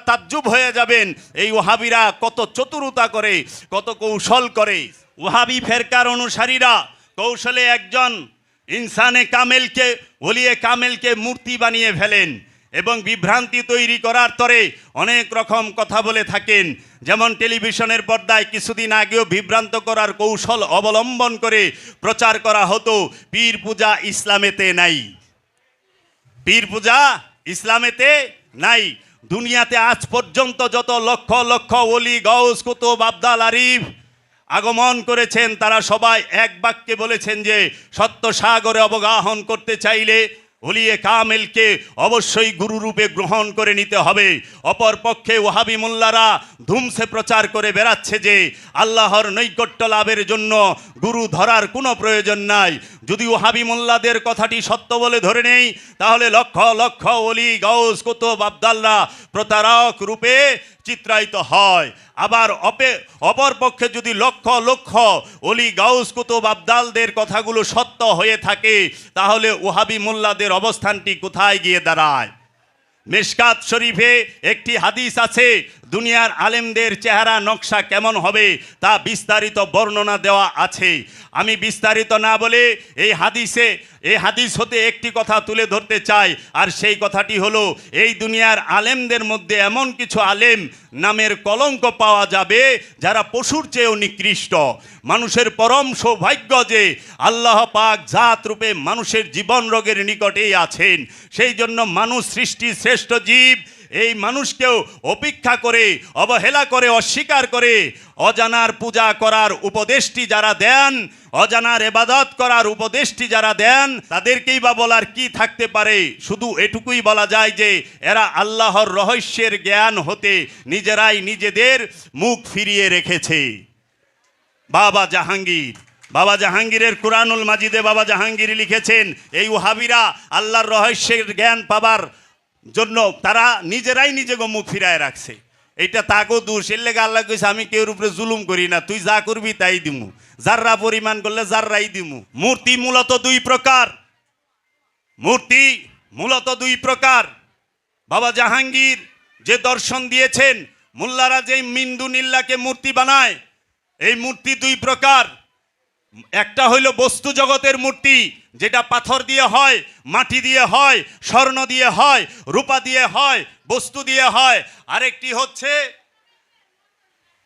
তাজ্জুব হয়ে যাবেন এই ওয়াহাবিরা কত চতুরতা করে, কত কৌশল করে। ওয়াহাবি ফেরকার অনুসারীরা কৌশলে একজন ইনসানে কামেলকে, ওলিয়ে কামেলকে মূর্তি বানিয়ে ফেলেন এবং বিভ্রান্তি তৈরি করার তরে অনেক রকম কথা বলে থাকেন। যেমন টেলিভিশনের পর্দায় কিছুদিন আগেও বিভ্রান্ত করার কৌশল অবলম্বন করে প্রচার করা হতো পীর পূজা ইসলামেতে নাই, পীর পূজা ইসলামেতে নাই। দুনিয়াতে আজ পর্যন্ত যত লক্ষ লক্ষ ওলি, গাউস, কুতুব, আবদাল, আরিফ আগমন করেছেন তারা সবাই এক বাক্যে বলেছেন যে সত্য সাগরে অবগাহন করতে চাইলে ওলিয়ে কামেলকে অবশ্যই গুরুরূপে গ্রহণ করে নিতে হবে। অপর পক্ষে ওয়াহাবি মোল্লারা ধুমসে প্রচার করে বেড়াচ্ছে যে আল্লাহর নৈকট্য লাভের জন্য গুরু ধরার কোনো প্রয়োজন নাই। যদি ওয়াহাবি মোল্লাদের কথাটি সত্য বলে ধরে নেই তাহলে লক্ষ লক্ষ ওলি, গাউস, কুতুব, আবদাল্লা প্রতারক রূপে চিত্রায়িত হয়। আবার অপর পক্ষে যদি লক্ষ লক্ষ ওলি, গাউস, কুতুব, আবদালদের কথাগুলো সত্য হয়ে থাকে তাহলে ওয়াহাবি মোল্লাদের অবস্থানটি কোথায় গিয়ে দাঁড়ায়? মিশকাত শরীফে একটি হাদিস আছে, দুনিয়ার আলেমদের চেহারা নকশা কেমন হবে তা বিস্তারিত বর্ণনা দেওয়া আছে। আমি বিস্তারিত না বলে এই হাদিস হতে একটি কথা তুলে ধরতে চাই, আর সেই কথাটি হলো এই দুনিয়ার আলেমদের মধ্যে এমন কিছু আলেম নামের কলঙ্ক পাওয়া যাবে যারা পশুর চেয়েও নিকৃষ্ট। মানুষের পরম সৌভাগ্য যে আল্লাহ পাক জাত রূপে মানুষের জীবন রোগের নিকটেই আছেন। সেই জন্য মানুষ সৃষ্টি শ্রেষ্ঠ জীব, এই মানুষকেও উপেক্ষা করে, অবহেলা করে, অস্বীকার করে অজানার পূজা করার উপদেশটি যারা দেন, অজানার ইবাদত করার উপদেশটি যারা দেন তাদেরকেই বা বলার কি থাকতে পারে? শুধু এটুকুই বলা যায় যে এরা আল্লাহর রহস্যের জ্ঞান হতে নিজেরাই নিজেদের মুখ ফিরিয়ে রেখেছে। বাবা জাহাঙ্গীরের কুরআনুল মাজিদে বাবা জাহাঙ্গীর লিখেছেন এই ওয়াহাবিরা আল্লাহর রহস্যের জ্ঞান পাবার জন্য তারা নিজেরাই নিজেকে মুখ ফিরায় রাখছে। এইটা তাকেও দোষ, এর লেগে আল্লাহ কইছে আমি কেউর উপরে জুলুম করি না, তুই যা করবি তাই দিমু, যাররা পরিমাণ করলে যাররাই দিমু। মূর্তি মূলত দুই প্রকার। বাবা জাহাঙ্গীর যে দর্শন দিয়েছেন, মোল্লারা যে মিন্দুনিল্লাহকে মূর্তি বানায়, এই মূর্তি দুই প্রকার। একটা হইল বস্তু জগতের মূর্তি, যেটা পাথর দিয়ে হয়, মাটি দিয়ে হয়, স্বর্ণ দিয়ে হয়, রূপা দিয়ে হয়, বস্তু দিয়ে হয়। আরেকটি হচ্ছে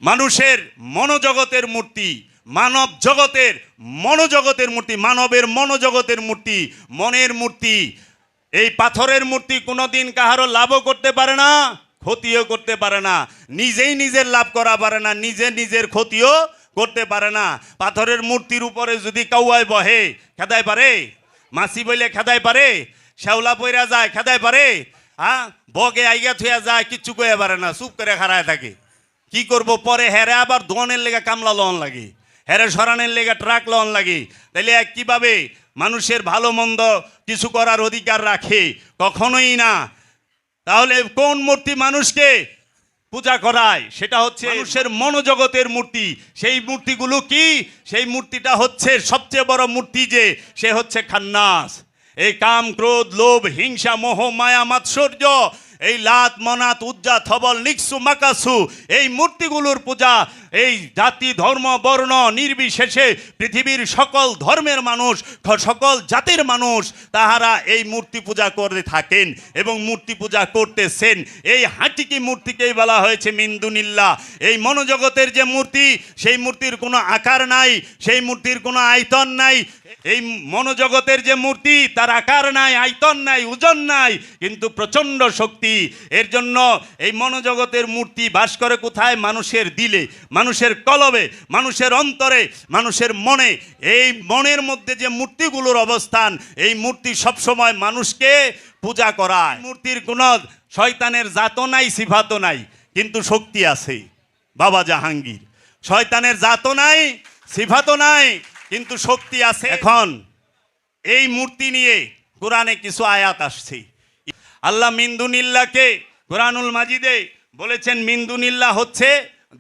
মানুষের মনোজগতের মূর্তি, মানব জগতের মনোজগতের মূর্তি, মানবের মনোজগতের মূর্তি, মনের মূর্তি। এই পাথরের মূর্তি কোনোদিন কাহারও লাভও করতে পারে না, ক্ষতিও করতে পারে না, নিজেই নিজের লাভ করা পারে না, নিজের ক্ষতিও করতে পারে না। পাথরের মূর্তির উপরে যদি কাউয়ায় বহে খেদায় পারে? মাছি বইলে খেদায় পারে? শ্যাওলা পইরা যায় খেদায় পারে? বগে আইগা থুয়া যায়, কিচ্ছু কইয়া পারে না, চুপ করে খাড়ায় থাকে। কি করব? পরে হেরে আবার দোয়ানের লেগে কামলা লন লাগে, হেরে সরানের লেগে ট্রাক লন লাগে। তাইলে কিভাবে মানুষের ভালো মন্দ কিছু করার অধিকার রাখে? কখনোই না। তাহলে কোন মূর্তি মানুষকে পূজা করায়? সেটা হচ্ছে মানুষের মনোজগতের মূর্তি। সেই মূর্তিগুলো কি? সেই মূর্তিটা হচ্ছে সবচেয়ে বড় মূর্তি, যে সে হচ্ছে খান্নাস। এই কাম, ক্রোধ, লোভ, হিংসা, মোহ, মায়া, মাৎসর্য, এই লাত, মনাত, উজ্জা, থবল, নিকসু, মাকাসু, এই মূর্তিগুলোর পূজা এই জাতি, ধর্ম, বর্ণ নির্বিশেষে পৃথিবীর সকল ধর্মের মানুষ, সকল জাতির মানুষ তাহারা এই মূর্তি পূজা করে থাকেন এবং মূর্তি পূজা করতেছেন। এই হাঁটিকি মূর্তিকেই বলা হয়েছে মিন্দুনিল্লাহ। এই মনোজগতের যে মূর্তি, সেই মূর্তির কোনো আকার নাই, সেই মূর্তির কোনো আয়তন নাই। এই মনোজগতের যে মূর্তি, তার আকার নাই, আয়তন নাই, ওজন নাই, কিন্তু প্রচণ্ড শক্তি। এর জন্য এই মনোজগতের মূর্তি বাস করে কোথায়? মানুষের দিলে, মানুষের কলবে, মানুষের অন্তরে, মানুষের মনে। এই মনের মধ্যে যে মূর্তিগুলোর অবস্থান, এই মূর্তি সবসময় মানুষকে পূজা করায়। মূর্তির কোনো শয়তানের জাতও নাই, সিফাতও নাই, কিন্তু শক্তি আছে। বাবা জাহাঙ্গীর শয়তানের জাতও নাই, সিফাতও নাই, কিন্তু শক্তি আছে। এখন এই মূর্তি নিয়ে কোরআনে কিছু আয়াত আসছে। আল্লাহ মিন্দুনিল্লাহকে কুরআনুল মাজিদে বলেছেন মিন্দুনিল্লাহ হচ্ছে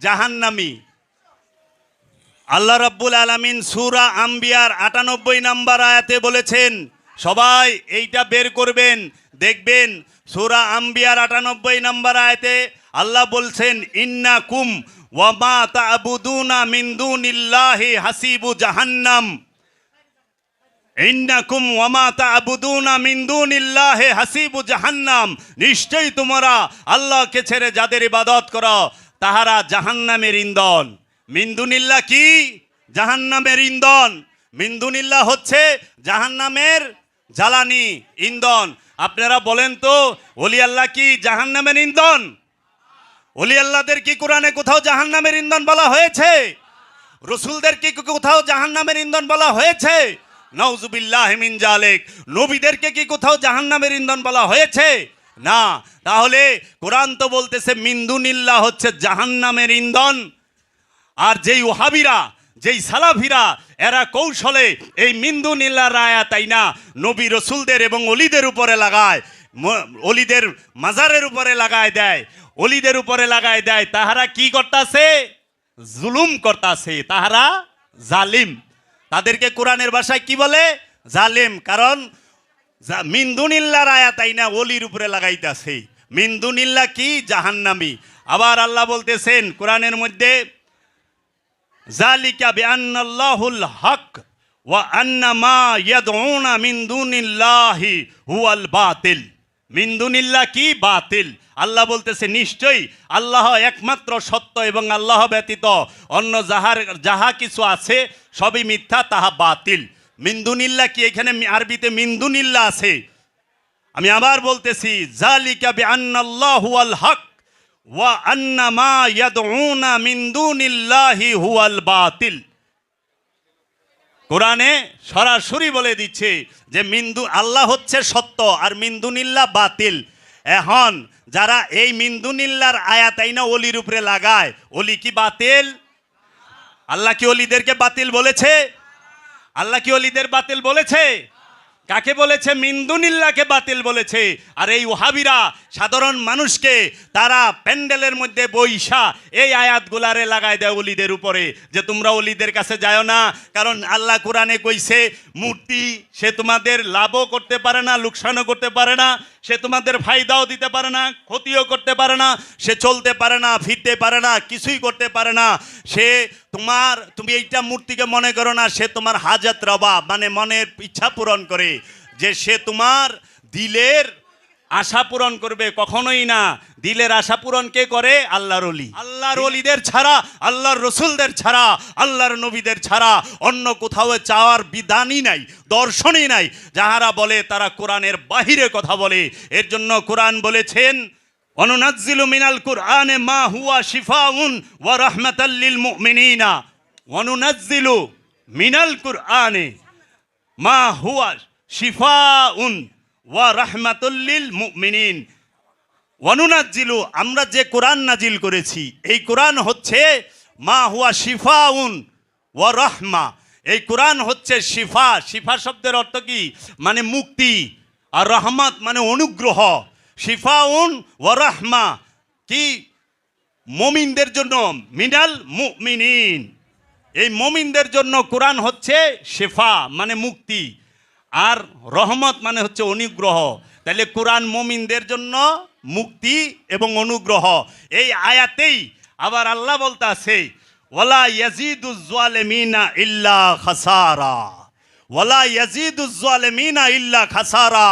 জাহান্নামী। আল্লাহ রাব্বুল আলামিন সূরা আম্বিয়ার ৯৮ নম্বর আয়াতে বলেছেন, সবাই এইটা বের করবেন, দেখবেন সূরা আম্বিয়ার ৯৮ নম্বর আয়াতে আল্লাহ বলছেন ইন্নাকুম ওয়া মা তা'বুদুনা মিন দুনিল্লাহি হাসিবু জাহান্নাম, ইন্নাকুম ওয়া মা তা'বুদুনা মিন দুনিল্লাহি হাসিবু জাহান্নাম, নিশ্চয়ই তোমরা আল্লাহকে ছেড়ে যাদের ইবাদত করো তাহারা জাহান্নামের ইন্ধন। মিন দুনিল্লাহ কি? জাহান্নামের ইন্ধন। মিন দুনিল্লাহ হচ্ছে জাহান্নামের জ্বালানি, ইন্ধন। আপনারা বলেন তো ওলি আল্লাহ কি জাহান্নামের ইন্ধন? ওলি আল্লাহদের কি কোরআনে কোথাও জাহান্নামের ইন্ধন বলা হয়েছে? রসুলদের কি কোথাও জাহান্নামের ইন্ধন বলা হয়েছে? নাউজুবিল্লাহি মিন জালিক। নবীদেরকে কি কোথাও জাহান্নামের ইন্ধন বলা হয়েছে? না। তাহলে কোরআন তো বলতেছে মিন দুনিল্লাহ হচ্ছে জাহান্নামের ইন্ধন। আর যেই ওহাবিরা, যেই সালাফিরা, এরা কৌশলে এই মিন দুনিল্লাহর আয়াত আইনা নবী রসুলদের এবং অলিদের উপরে লাগায়, অলিদের মাজারের উপরে লাগায় দেয়, অলিদের উপরে লাগায় দেয়, তাহারা কি করতাছে? জুলুম করতাছে, তাহারা জালিম। তাদেরকে কোরআনের ভাষায় কি বলে? জালিম। কারণ মিন দুনিল্লাহর আয়াত আইনা অলির উপরে লাগাইতাছে। মিন দুনিল্লাহ কি? জাহান্নামী। আবার আল্লাহ বলতেছেন কোরআনের মধ্যে যালিকা বিআন্নাল্লাহুল হক ওয়া আন্না মা ইয়াদউনা মিন দুনিল্লাহি হুয়াল বাতিল। মিন দুনিল্লাহ কি? বাতিল। আল্লাহ বলতেছে নিশ্চয়ই আল্লাহ একমাত্র সত্য এবং আল্লাহ ব্যতীত অন্য যাহা কিছু আছে সবই মিথ্যা, তাহা বাতিল। মিন দুনিল্লাহ কি? এখানে আরবিতে মিন দুনিল্লাহ আছে। আমি আবার বলতেছি যালিকা বিআন্নাল্লাহু আল হক ওয়া আন্না মা ইয়াদউনা মিন দুনিল্লাহি হুয়াল বাতিল। কোরআনে সরাসরি বলে দিচ্ছে যে আল্লাহ হচ্ছে সত্য আর মিন দুনিল্লাহ বাতিল। এখন যারা এই মিন দুনিল্লাহর আয়াত আইনা অলির উপরে লাগায়, অলি কি বাতিল? আল্লাহ কি অলিদেরকে বাতিল বলেছে? আল্লাহ কি অলিদের বাতিল বলেছে? কাকে বলেছে? মিন দুনিল্লাহকে বাতিল বলেছে। আর এই ওহাবিরা সাধারণ মানুষকে তারা প্যান্ডেলের মধ্যে বইসা এই আয়াতগুলারে লাগায় দেয় অলিদের উপরে, যে তোমরা অলিদের কাছে যাও না, কারণ আল্লাহ কোরআনে কইছে মূর্তি সে তোমাদের লাভও করতে পারে না, লোকসানও করতে পারে না, সে তোমাদের ফায়দাও দিতে পারে না, ক্ষতিও করতে পারে না, সে চলতে পারে না, ফিরতে পারে না, কিছুই করতে পারে না। সে তুমি এইটা মূর্তিকে মনে করো না, সে তোমার হাজাত রবা মানে মনের ইচ্ছা পূরণ করে, যে সে তোমার দিলের আশা পূরণ করবে, কখনোই না। দিলের আশা পূরণ কে করে? আল্লাহর ওলি। আল্লাহর ওলিদের ছাড়া, আল্লাহর রসুলদের ছাড়া, আল্লাহর নবীদের ছাড়া অন্য কোথাও চাওয়ার বিধানই নাই, দর্শনই নাই। যাহারা বলে তারা কোরআনের বাহিরে কথা বলে। এর জন্য কোরআন বলেছেন অনুনাজ্জিলু মিনাল কুরআনে মা হুয়া শিফাউন ওয়া রাহমাতাল লিল মুমিনিনা। অনুনাজ্জিলু মিনাল কুরআনে মা হুয়া শিফাউন ওয়া রাহমাতুল লিল মুমিনিন। অনুনাজ্জিলু, আমরা যে কোরআন নাজিল করেছি এই কোরআন হচ্ছে মা হুয়া শিফাউন ওয়া রাহমা। এই কোরআন হচ্ছে শিফা। শিফা শব্দের অর্থ কি? মানে মুক্তি। আর রহমত মানে অনুগ্রহ। শিফাউন ওয়া রাহমা কি? মুমিনদের জন্য, মিনাল মুমিনিন। এই মুমিনদের জন্য কোরআন হচ্ছে শিফা মানে মুক্তি, আর রহমত মানে হচ্ছে অনুগ্রহ। তাহলে কোরআন মুমিনদের জন্য মুক্তি এবং অনুগ্রহ। এই আয়াতেই আবার আল্লাহ বলতে আছে ওয়ালা ইয়াজিদুজ জালিমিনা ইল্লা খাসারা। ওয়ালা ইয়াজিদুজ জালিমিনা ইল্লা খাসারা।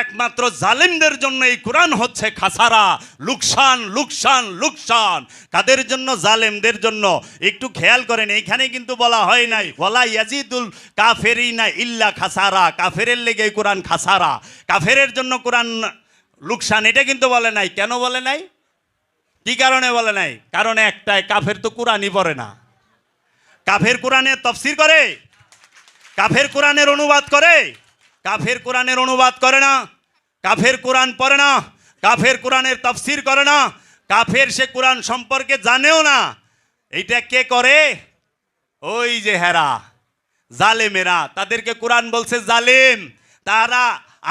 একমাত্র জালিমদের জন্য এই কোরআন হচ্ছে খাসারা, লুকসান, লুকসান, লুকসান। কাদের জন্য? জালেমদের জন্য। একটু খেয়াল করেন, এইখানে কিন্তু বলা হয় নাই ওয়ালা ইয়াজিদুল কাফেরিনা ইল্লা খাসারা। কাফেরের লেগে এই কোরআন খাসারা, কাফেরের জন্য কোরআন লুকসান, এটা কিন্তু বলে নাই। কেন বলে নাই? কি কারণে বলে নাই? কারণ একটাই, কাফের তো কোরআনই পড়ে না। কাফের কোরআনের তাফসীর করে? কাফের কোরআনের অনুবাদ করে? কাফের কোরআনের অনুবাদ করে না, কাফের কোরআন পড়ে না, কাফের কোরআনের তাফসীর করে না, কাফের সে কোরআন সম্পর্কে জানেও না। এইটা কে করে? ওই যে হেরা জালেমেরা, তাদেরকে কোরআন বলছে জালেম। তারা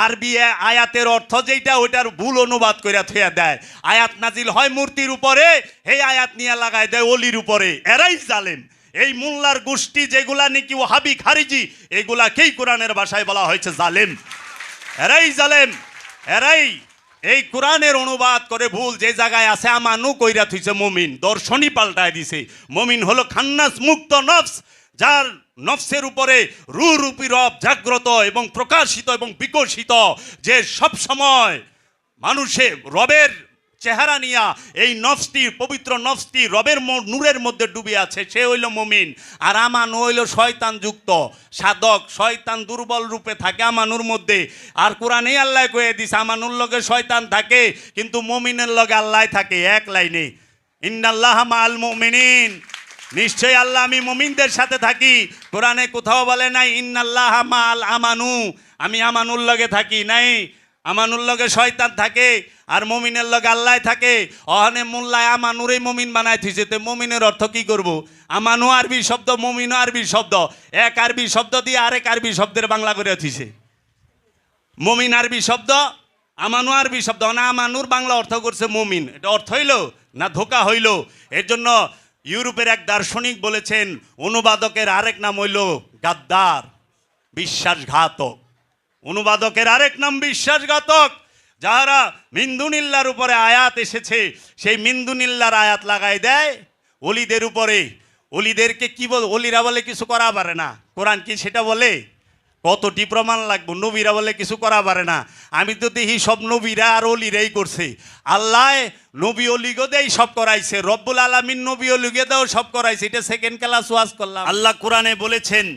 আরবি আয়াতের অর্থ যেটা ওইটার ভুল অনুবাদ করে থুয়া দেয়। আয়াত নাজিল হয় মূর্তির উপরে, এই আয়াত নিয়ে লাগায় দেয় অলির উপরে। এরাই জালেম। এই মোল্লার গোষ্ঠী যেগুলা নাকি ওয়াহাবি খারিজি, এগুলাকেই কোরআনের ভাষায় বলা হয়েছে জালেম। এরাই জালেম, এরাই এই কোরআনের অনুবাদ করে ভুল যে জায়গায় আছে আমানু কইরা থইছে মুমিন, দর্শনই পাল্টায় দিছে। মুমিন হলো খান্নাস মুক্ত নফস, যার নফসের উপরে রূপী রব জাগ্রত এবং প্রকাশিত এবং বিকশিত, যে সব সময় মানুষের রবের চেহারা নিয়া এই নফসটি, পবিত্র নফসটি রবের নূরের মধ্যে ডুবে আছে, সে হইল মুমিন। আর আমানু হইল শয়তান যুক্ত সাধক, শয়তান দুর্বল রূপে থাকে আমানুর মধ্যে। আর কোরআনেই আল্লাহ কয়ে দিছে আমানুর লগে শয়তান থাকে, কিন্তু মুমিনের লগে আল্লাহ থাকে। এক লাইনে, ইন্নাল্লাহা মাআল মুমিনিন, নিশ্চয়ই আল্লাহ আমি মুমিনদের সাথে থাকি। কোরআনে কোথাও বলে নাই ইন্নাল্লাহা মাআল আমানু, আমি আমানুর লগে থাকি, নাই। আমানুর লগে শয়তান থাকে আর মুমিনের লগে আল্লাহ থাকে। অহনে মোল্লায় আমানুরই মুমিন বানায় থিছে। তে মুমিনের অর্থ কি করব? আমানু আরবি শব্দ, মুমিনও আরবি শব্দ, এক আরবি শব্দ দিয়ে আরেক আরবি শব্দের বাংলা করে থিছে। মুমিন আরবি শব্দ, আমানু আরবি শব্দ, না আমানুর বাংলা অর্থ করছে মুমিন। এটা অর্থ হইল না ধোকা হইল? এর জন্য ইউরোপের এক দার্শনিক বলেছেন অনুবাদকের আরেক নাম হইল গাদ্দার, বিশ্বাসঘাতক। অনুবাদকের আরেক নাম বিশ্বাসঘাতক। যারা মিন্দুনিল্লার উপরে আয়াত এসেছে সেই মিন্দুনিল্লার আয়াত লাগাই দেয় অলিদের উপরে। অলিদেরকে কি বল? অলিরা বলে কিছু করা পারে না। কোরআন কি সেটা বলে? কতটি প্রমাণ লাগবে? নবীরা বলে কিছু করা পারে না। আমি তো দেখি সব নবীরা আর অলিরাই করছে। আল্লাহ নবী অলিগো দেই সব করাইছে, রব্বুল আলামিন নবী অলিগে দেও সব করাইছে। এটা সেকেন্ড ক্লাস ওয়াজ করলাম। আল্লাহ কোরআনে বলেছেন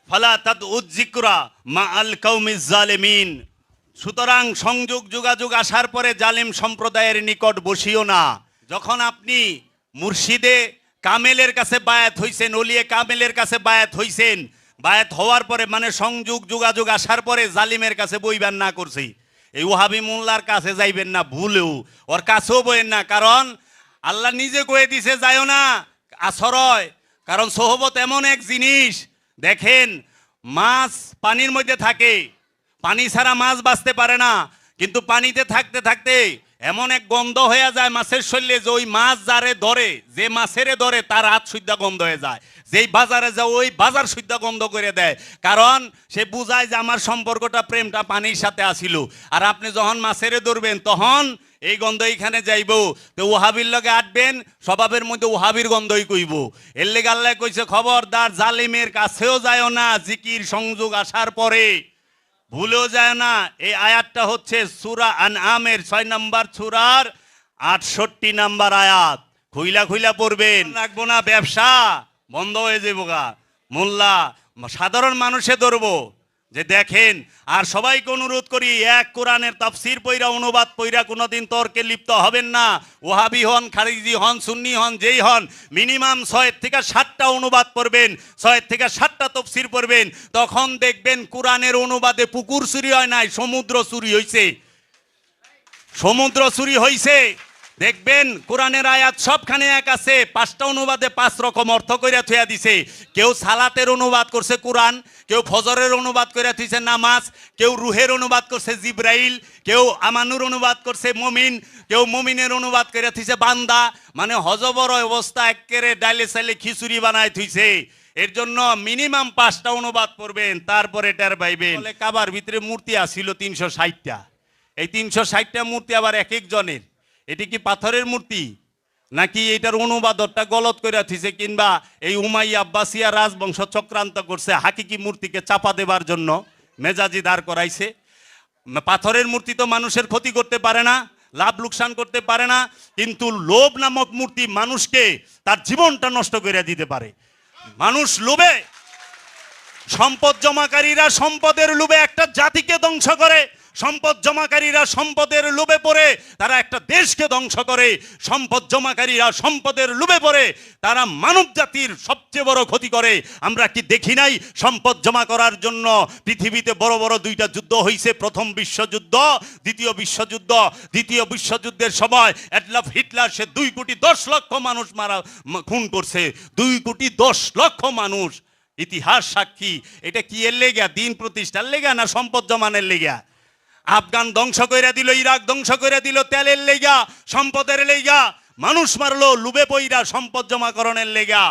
ফালা তাদউয যিকরা মাআল কওমিজ জালিমিন, সুতরাং সংযোগ যোগাযোগ আসার পরে জালিম সম্প্রদায়ের নিকট বসিও না। যখন আপনি মুর্শিদে কামেলের কাছে বায়াত হইছেন, ওলিয়ে কামেলের কাছে বায়াত হইছেন, বায়াত হওয়ার পরে মানে সংযোগ যোগাযোগ আসার পরে জালিমের কাছে বইবেন না করছি। এই ওহাবি মোল্লার কাছে যাইবেন না ভুলেও, ওর কাছেও বইেন না। কারণ আল্লাহ নিজে কয়ে দিছে যাইও না আছরয়। কারণ সোহবত এমন এক জিনিস, দেখেন মাছ পানির মধ্যে থাকে, পানি ছাড়া মাছ বাঁচতে পারে না, কিন্তু পানিতে থাকতে থাকতে এমন এক গন্ধ হয়ে যায় মাছের শরীরে যে ওই মাছ যারে ধরে, যে মাছেরে ধরে তার হাত সুদ্ধা গন্ধ হয়ে যায়, যেই বাজারে যায় ওই বাজার সুদ্ধা গন্ধ করে দেয়। কারণ সে বুঝায় যে আমার সম্পর্কটা প্রেমটা পানির সাথে আসিল। আর আপনি যখন মাছেরে ধরবেন তখন এই গন্ধ এইখানে যাইব। তো ওহাবির লগে আটবেন, স্বভাবের মধ্যে ওহাবির গন্ধই কইব। এর লেগে আল্লাহ কইছে খবরদার জালিমের কাছেও যায় না জিকির সংযোগ আসার পরে, ভুলেও যায় না। এই আয়াতটা হচ্ছে সূরা আনআমের 6 নম্বর সূরার 68 নম্বর আয়াত। খুইলা খুইলা পড়বেন, রাখবো না, ব্যবসা বন্ধ হয়ে যাবো গা। মোল্লা সাধারণ মানুষে ধরবো যে দেখেন। আর সবাইকে অনুরোধ করি এক কোরআনের তাফসীর পইরা অনুবাদ পইরা কোনোদিন তর্কে লিপ্ত হবেন না। ওহাবি হন, খারিজি হন, সুন্নি হন, যেই হন, মিনিমাম 6 থেকে 7টা অনুবাদ পড়বেন, 6 থেকে 7টা তাফসীর পড়বেন। তখন দেখবেন কোরআনের অনুবাদে পুকুর চুরি হয় নাই, সমুদ্র চুরি হইছে। সমুদ্র চুরি হইছে। দেখবেন কোরআনের আয়াত সবখানে এক আছে, 5টা অনুবাদে 5 রকম অর্থ কইরা থইয়া দিছে। কেউ সালাতের অনুবাদ করছে কোরআন, কেউ ফজরের অনুবাদ কইরা থইছে নামাজ, কেউ রুহের অনুবাদ করছে জিব্রাইল, কেউ আমানুর অনুবাদ করছে মুমিন, কেউ মুমিনের অনুবাদ কইরা থইছে বান্দা। মানে হজবর অবস্থা একেবারে ডাইলে চাইলে খিচুড়ি বানায় থইছে। এর জন্য মিনিমাম 5টা অনুবাদ পড়বেন, তারপরে টের পাইবেন। কাবার ভিতরে মূর্তি আসিল 360টা। এই 360টা মূর্তি আবার এক একজনের। এটি কি পাথরের মূর্তি নাকি এটার অনুবাদটা গলত করে থিছে, কিংবা এই উমাইয়া আব্বাসিয়া রাজবংশ চক্রান্ত করছে হাকিকি মূর্তিকে চাপা দেবার জন্য মেজাজি দাঁড় করাইছে? পাথরের মূর্তি তো মানুষের ক্ষতি করতে পারে না, লাভ লোকসান করতে পারে না, কিন্তু লোভ নামক মূর্তি মানুষকে তার জীবনটা নষ্ট করে দিতে পারে। মানুষ লোভে, সম্পদ জমাকারীরা সম্পদের লোভে একটা জাতিকে ধ্বংস করে, সম্পদ জমাকারীরা সম্পদের লোভে পড়ে তারা একটা দেশকে ধ্বংস করে, সম্পদ জমাকারীরা সম্পদের লোভে পড়ে তারা মানব জাতির সবচেয়ে বড় ক্ষতি করে। আমরা কি দেখি নাই সম্পদ জমা করার জন্য পৃথিবীতে বড় বড় 2টা যুদ্ধ হয়েছে, প্রথম বিশ্বযুদ্ধ, দ্বিতীয় বিশ্বযুদ্ধ। দ্বিতীয় বিশ্বযুদ্ধের সময় অ্যাডলফ হিটলার সে 2 কোটি 10 লক্ষ মানুষ খুন করছে, 2 কোটি 10 লক্ষ মানুষ। ইতিহাস সাক্ষী। এটা কি এর লেগা? দিন প্রতিষ্ঠার লেগা না সম্পদ জমানের লেগা? আফগান ধ্বংস করে দিল, ইরাক ধ্বংস করে দিল তেলের লেগা, সম্পদের লেগা। মানুষ মারলো লুবে পইরা সম্পদ জমাকরণের লেগা।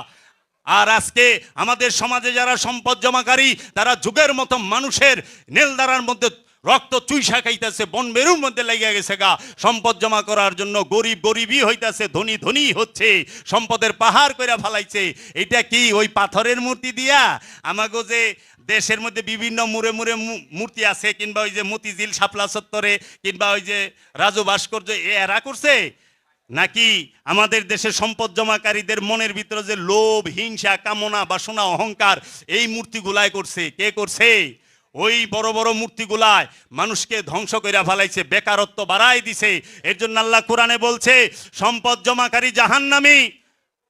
আর আজকে আমাদের সমাজে যারা সম্পদ জমাকারী তারা যুগের মতো মানুষের নেলদারার মধ্যে রক্ত চুইসা খাইতেছে, বন মেরুর মধ্যে লেগে গেছে গা সম্পদ জমা করার জন্য। গরিব গরিবই হইতাছে, ধনী ধনী হচ্ছে, সম্পদের পাহাড় কইরা ফালাইছে। এটা কি ওই পাথরের মূর্তি দিয়া? আমাগো যে দেশের মধ্যে বিভিন্ন মুড়ে মুড়ে মূর্তি আছে, কিংবা ওই যে মতিঝিল শাপলা চত্বরে, কিংবা ওই যে রাজু ভাস্কর্য, এরা করছে? নাকি আমাদের দেশের সম্পদ জমাকারীদের মনের ভিতরে যে লোভ, হিংসা, কামনা, বাসনা, অহংকার, এই মূর্তিগুলাই করছে? কে করছে? ওই বড় বড় মূর্তিগুলায় মানুষকে ধ্বংস কইরা ফেলাইছে, বেকারত্ব বাড়াই দিছে। এর জন্য আল্লাহ কোরআনে বলছে সম্পদ জমাকারী জাহান্নামী,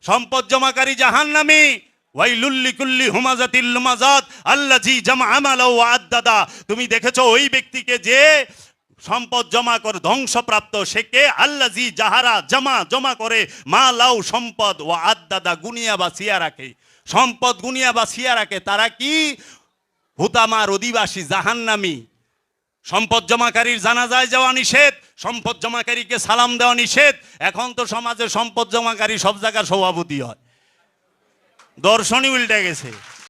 সম্পদ জমাকারী জাহান্নামী। ওয়াইলুল লিকুল্লি হুমাজাতিল লুমাজাত আল্লাযী জামআ মালাহু ওয়া আদ্দাদা। তুমি দেখেছো ওই ব্যক্তিকে যে সম্পদ জমা করে ধ্বংসপ্রাপ্ত, সে কে? আল্লাযী যাহারা জমা করে মালাউ সম্পদ, ওয়া আদ্দাদা গুনিয়া বাছিয়া রাখে, সম্পদ গুনিয়া বাছিয়া রাখে। তারা কি? হুতামার অধিবাসী, জাহান্নামী। সম্পদ জমাকারীর জানাজায় যাওয়া নিষেধ, সম্পদ জমাকারীকে সালাম দেওয়া নিষেধ। এখন তো সমাজে সম্পদ জমাকারী সব জায়গার সভাপতি হয়, দর্শনই উল্টে গেছে।